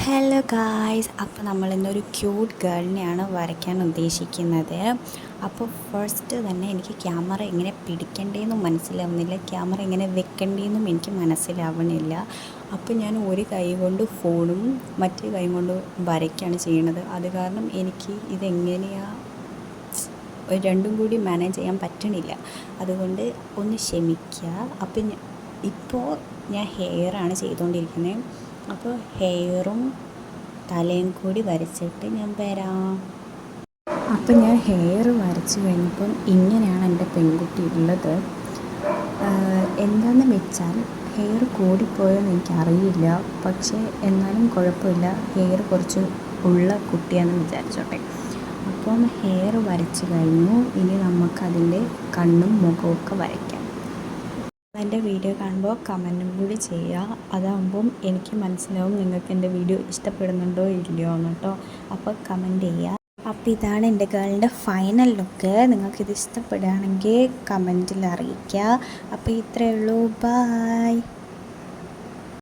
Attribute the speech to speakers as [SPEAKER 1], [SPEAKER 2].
[SPEAKER 1] Hello guys, അപ്പോൾ നമ്മളിന്നൊരു cute ഗേളിനെയാണ് വരയ്ക്കാൻ ഉദ്ദേശിക്കുന്നത്. അപ്പോൾ ഫസ്റ്റ് തന്നെ എനിക്ക് ക്യാമറ എങ്ങനെ പിടിക്കേണ്ടതെന്നും മനസ്സിലാവുന്നില്ല, ക്യാമറ എങ്ങനെ വെക്കേണ്ടതെന്നും എനിക്ക് മനസ്സിലാവണില്ല. അപ്പോൾ ഞാൻ ഒരു കൈ കൊണ്ട് ഫോണും മറ്റേ കൈ കൊണ്ട് വരയ്ക്കുകയാണ് ചെയ്യുന്നത്. അത് കാരണം എനിക്ക് ഇതെങ്ങനെയാണ് രണ്ടും കൂടി മാനേജ് ചെയ്യാൻ പറ്റണില്ല. അതുകൊണ്ട് ഒന്ന് ക്ഷമിക്കുക. അപ്പോൾ ഇപ്പോൾ ഞാൻ ഹെയറാണ് ചെയ്തുകൊണ്ടിരിക്കുന്നത്. അപ്പോൾ ഹെയറും തലയും കൂടി വരച്ചിട്ട് ഞാൻ വരാം. അപ്പോൾ ഞാൻ ഹെയർ വരച്ച് കഴിഞ്ഞപ്പം ഇങ്ങനെയാണ് എൻ്റെ പെൺകുട്ടി ഉള്ളത്. എന്താണെന്ന് വെച്ചാൽ ഹെയർ കൂടിപ്പോയെന്ന് എനിക്കറിയില്ല, പക്ഷേ എന്നാലും കുഴപ്പമില്ല, ഹെയർ കുറച്ച് ഉള്ള കുട്ടിയാണെന്ന് വിചാരിച്ചോട്ടെ. അപ്പം ഹെയർ വരച്ച് കഴിഞ്ഞു. ഇനി നമുക്കതിൻ്റെ കണ്ണും മുഖമൊക്കെ വരയ്ക്കാം. എൻ്റെ വീഡിയോ കാണുമ്പോൾ കമൻറ്റും കൂടി ചെയ്യുക. അതാകുമ്പം എനിക്ക് മനസ്സിലാവും നിങ്ങൾക്ക് എൻ്റെ വീഡിയോ ഇഷ്ടപ്പെടുന്നുണ്ടോ ഇല്ലയോ എന്ന് കേട്ടോ. അപ്പോൾ കമൻറ്റ് ചെയ്യുക. അപ്പോൾ ഇതാണ് എൻ്റെ ഗേളിൻ്റെ ഫൈനൽ ലുക്ക്. നിങ്ങൾക്കിത് ഇഷ്ടപ്പെടുകയാണെങ്കിൽ കമൻറ്റിൽ അറിയിക്കുക. അപ്പോൾ ഇത്രയേ ഉള്ളൂ. ബായ്.